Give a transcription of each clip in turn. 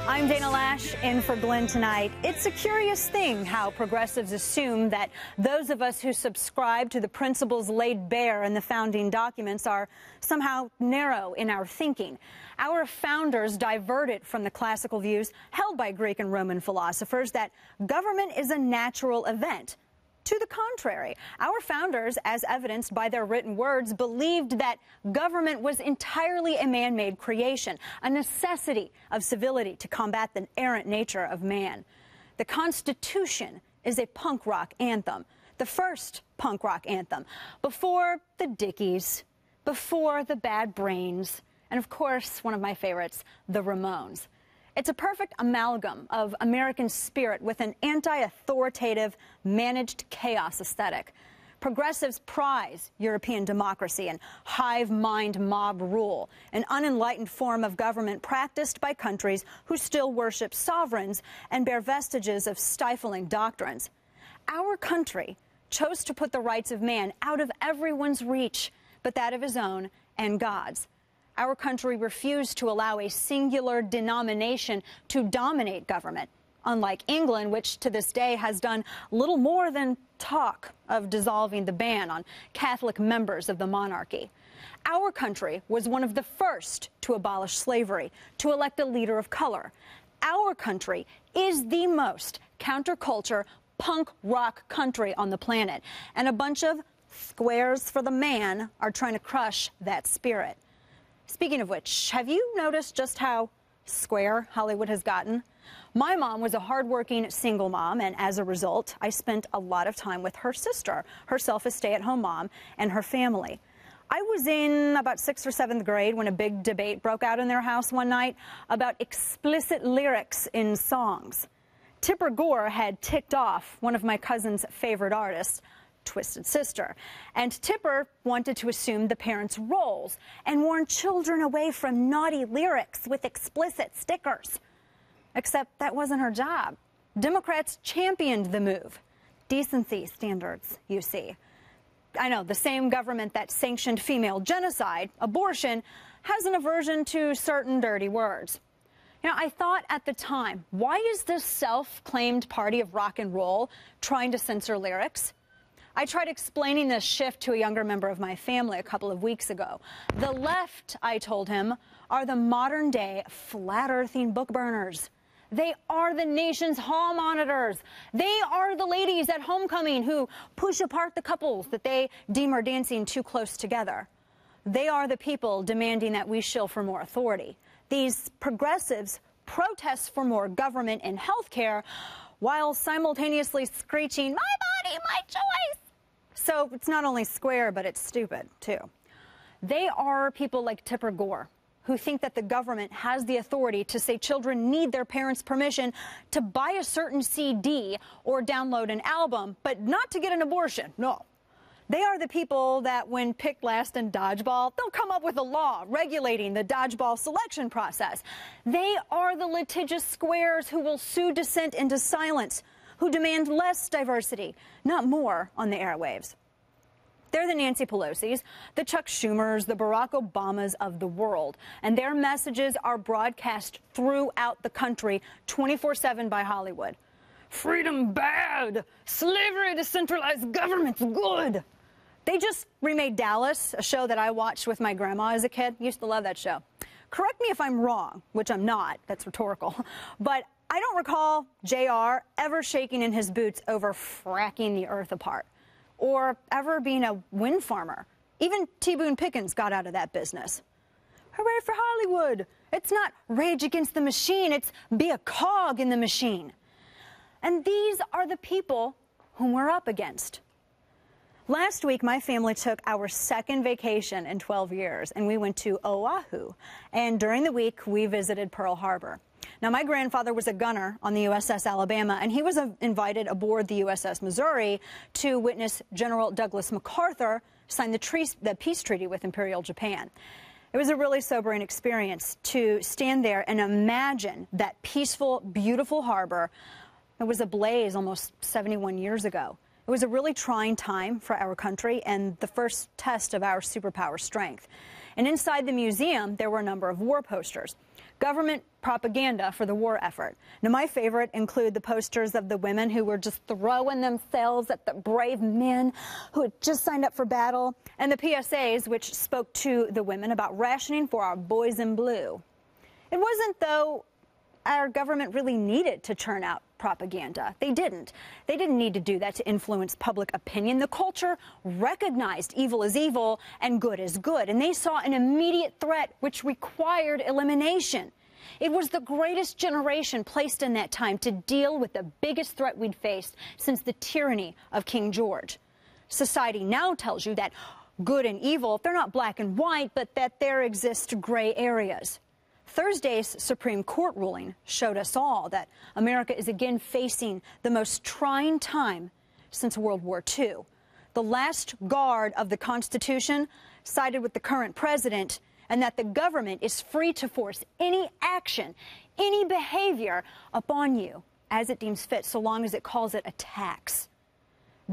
I'm Dana Loesch in for Glenn tonight. It's a curious thing how progressives assume that those of us who subscribe to the principles laid bare in the founding documents are somehow narrow in our thinking. Our founders diverted from the classical views held by Greek and Roman philosophers that government is a natural event. To the contrary, our founders, as evidenced by their written words, believed that government was entirely a man-made creation, a necessity of civility to combat the errant nature of man. The Constitution is a punk rock anthem, the first punk rock anthem, before the Dickies, before the Bad Brains, and of course, one of my favorites, the Ramones. It's a perfect amalgam of American spirit with an anti-authoritative, managed chaos aesthetic. Progressives prize European democracy and hive-mind mob rule, an unenlightened form of government practiced by countries who still worship sovereigns and bear vestiges of stifling doctrines. Our country chose to put the rights of man out of everyone's reach, but that of his own and God's. Our country refused to allow a singular denomination to dominate government, unlike England, which to this day has done little more than talk of dissolving the ban on Catholic members of the monarchy. Our country was one of the first to abolish slavery, to elect a leader of color. Our country is the most counterculture punk rock country on the planet, and a bunch of squares for the man are trying to crush that spirit. Speaking of which, have you noticed just how square Hollywood has gotten? My mom was a hardworking single mom, and as a result, I spent a lot of time with her sister, herself a stay-at-home mom, and her family. I was in about 6th or 7th grade when a big debate broke out in their house one night about explicit lyrics in songs. Tipper Gore had ticked off one of my cousin's favorite artists, Twisted Sister, and Tipper wanted to assume the parents' roles and warn children away from naughty lyrics with explicit stickers. Except that wasn't her job. Democrats championed the move. Decency standards, you see. I know, the same government that sanctioned female genocide, abortion, has an aversion to certain dirty words. You know, I thought at the time, why is this self-claimed party of rock and roll trying to censor lyrics? I tried explaining this shift to a younger member of my family a couple of weeks ago. The left, I told him, are the modern-day flat-earthing book burners. They are the nation's hall monitors. They are the ladies at homecoming who push apart the couples that they deem are dancing too close together. They are the people demanding that we shill for more authority. These progressives protest for more government and health care while simultaneously screeching, "My body, my choice!" So it's not only square, but it's stupid, too. They are people like Tipper Gore, who think that the government has the authority to say children need their parents' permission to buy a certain CD or download an album, but not to get an abortion. No. They are the people that, when picked last in dodgeball, they'll come up with a law regulating the dodgeball selection process. They are the litigious squares who will sue dissent into silence, who demand less diversity, not more, on the airwaves. They're the Nancy Pelosi's, the Chuck Schumers, the Barack Obamas of the world, and their messages are broadcast throughout the country 24/7 by Hollywood. Freedom bad, slavery to centralized government's good. They just remade Dallas, a show that I watched with my grandma as a kid. Used to love that show. Correct me if I'm wrong, which I'm not, that's rhetorical, but I don't recall JR ever shaking in his boots over fracking the earth apart, or ever being a wind farmer. Even T. Boone Pickens got out of that business. Hooray for Hollywood! It's not rage against the machine, it's be a cog in the machine. And these are the people whom we're up against. Last week, my family took our second vacation in 12 years, and we went to Oahu. And during the week, we visited Pearl Harbor. Now, my grandfather was a gunner on the USS Alabama, and he was invited aboard the USS Missouri to witness General Douglas MacArthur sign the peace treaty with Imperial Japan. It was a really sobering experience to stand there and imagine that peaceful, beautiful harbor. It was ablaze almost 71 years ago. It was a really trying time for our country and the first test of our superpower strength. And inside the museum, there were a number of war posters. government propaganda for the war effort. Now, my favorite include the posters of the women who were just throwing themselves at the brave men who had just signed up for battle, and the PSAs, which spoke to the women about rationing for our boys in blue. It wasn't, though, our government really needed to churn out propaganda. They didn't. They didn't need to do that to influence public opinion. The culture recognized evil as evil and good as good, and they saw an immediate threat which required elimination. It was the greatest generation placed in that time to deal with the biggest threat we'd faced since the tyranny of King George. Society now tells you that good and evil, they're not black and white, but that there exist gray areas. Thursday's Supreme Court ruling showed us all that America is again facing the most trying time since World War II. The last guard of the Constitution sided with the current president, and that the government is free to force any action, any behavior upon you as it deems fit, so long as it calls it a tax.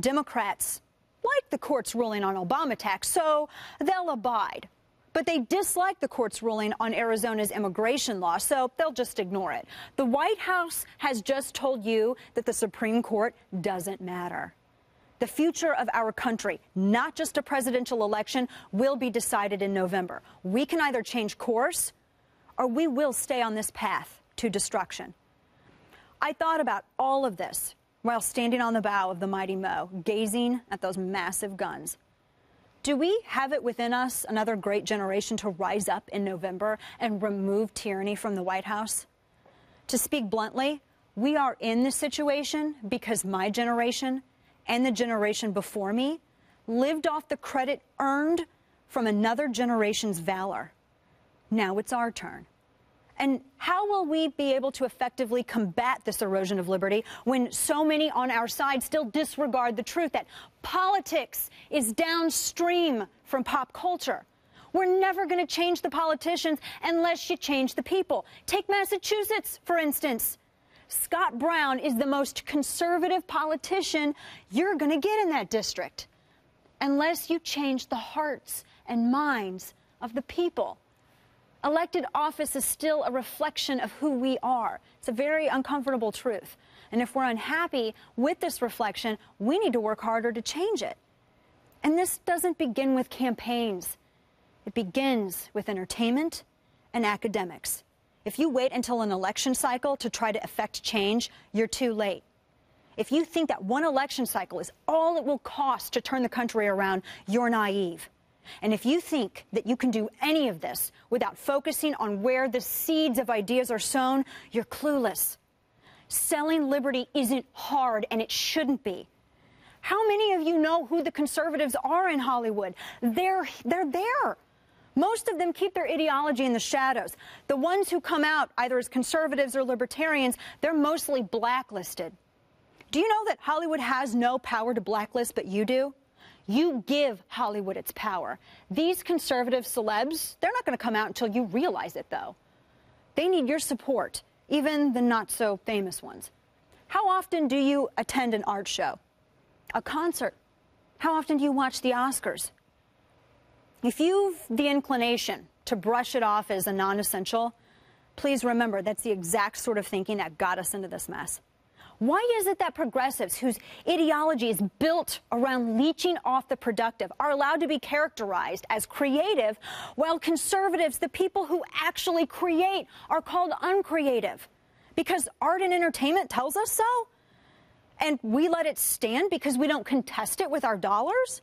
Democrats like the court's ruling on Obama tax, so they'll abide. But they dislike the court's ruling on Arizona's immigration law, so they'll just ignore it. The White House has just told you that the Supreme Court doesn't matter. The future of our country, not just a presidential election, will be decided in November. We can either change course or we will stay on this path to destruction. I thought about all of this while standing on the bow of the mighty Mo, gazing at those massive guns. Do we have it within us, another great generation, to rise up in November and remove tyranny from the White House? To speak bluntly, we are in this situation because my generation and the generation before me lived off the credit earned from another generation's valor. Now it's our turn. And how will we be able to effectively combat this erosion of liberty when so many on our side still disregard the truth that politics is downstream from pop culture? We're never going to change the politicians unless you change the people. Take Massachusetts, for instance. Scott Brown is the most conservative politician you're going to get in that district, unless you change the hearts and minds of the people. Elected office is still a reflection of who we are. It's a very uncomfortable truth. And if we're unhappy with this reflection, we need to work harder to change it. And this doesn't begin with campaigns. It begins with entertainment and academics. If you wait until an election cycle to try to effect change, you're too late. If you think that one election cycle is all it will cost to turn the country around, you're naive. And if you think that you can do any of this without focusing on where the seeds of ideas are sown, you're clueless. Selling liberty isn't hard, and it shouldn't be. How many of you know who the conservatives are in Hollywood? They're there. Most of them keep their ideology in the shadows. The ones who come out either as conservatives or libertarians, they're mostly blacklisted. Do you know that Hollywood has no power to blacklist, but you do? You give Hollywood its power. These conservative celebs, they're not going to come out until you realize it, though. They need your support, even the not-so-famous ones. How often do you attend an art show? A concert? How often do you watch the Oscars? If you've the inclination to brush it off as a non-essential, please remember that's the exact sort of thinking that got us into this mess. Why is it that progressives, whose ideology is built around leeching off the productive, are allowed to be characterized as creative, while conservatives, the people who actually create, are called uncreative? Because art and entertainment tells us so? And we let it stand because we don't contest it with our dollars?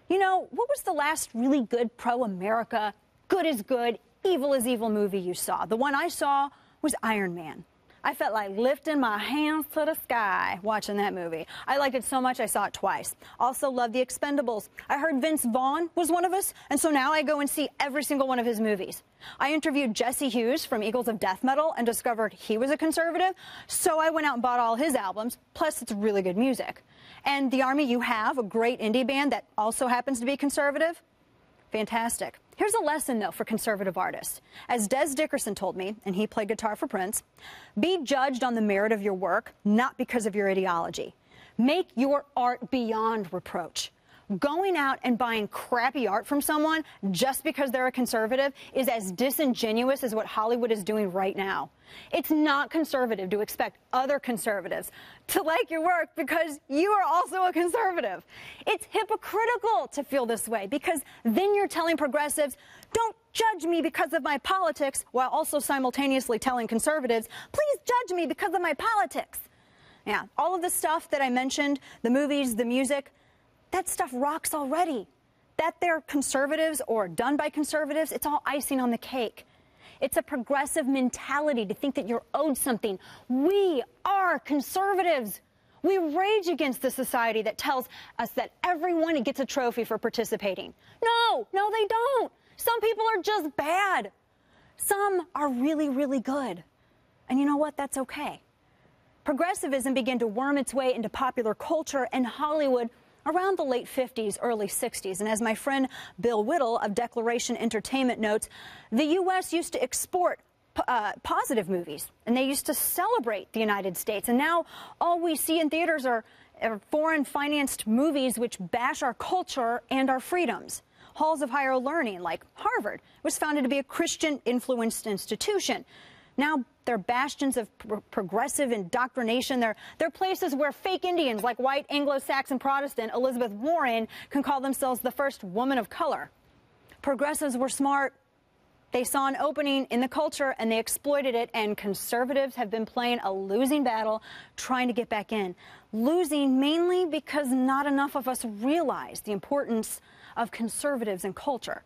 You know, what was the last really good pro-America, good is good, evil is evil movie you saw? The one I saw was Iron Man. I felt like lifting my hands to the sky watching that movie. I liked it so much I saw it twice. Also loved The Expendables. I heard Vince Vaughn was one of us, and so now I go and see every single one of his movies. I interviewed Jesse Hughes from Eagles of Death Metal and discovered he was a conservative, so I went out and bought all his albums, plus it's really good music. And The Army You Have, a great indie band that also happens to be conservative. Fantastic. Here's a lesson, though, for conservative artists. As Des Dickerson told me, and he played guitar for Prince, be judged on the merit of your work, not because of your ideology. Make your art beyond reproach. Going out and buying crappy art from someone just because they're a conservative is as disingenuous as what Hollywood is doing right now. It's not conservative to expect other conservatives to like your work because you are also a conservative. It's hypocritical to feel this way because then you're telling progressives, don't judge me because of my politics, while also simultaneously telling conservatives, please judge me because of my politics. Yeah, all of the stuff that I mentioned, the movies, the music, that stuff rocks already. That they're conservatives or done by conservatives, it's all icing on the cake. It's a progressive mentality to think that you're owed something. We are conservatives. We rage against the society that tells us that everyone gets a trophy for participating. No, they don't. Some people are just bad. Some are really, really good. And you know what? That's okay. Progressivism began to worm its way into popular culture and Hollywood around the late 50s, early 60s. And as my friend Bill Whittle of Declaration Entertainment notes, the U.S. used to export positive movies, and they used to celebrate the United States. And now all we see in theaters are foreign-financed movies which bash our culture and our freedoms. Halls of higher learning, like Harvard, was founded to be a Christian-influenced institution. Now they're bastions of progressive indoctrination. They're places where fake Indians like white Anglo-Saxon Protestant Elizabeth Warren can call themselves the first woman of color. Progressives were smart. They saw an opening in the culture and they exploited it, and conservatives have been playing a losing battle trying to get back in. Losing mainly because not enough of us realize the importance of conservatives in culture.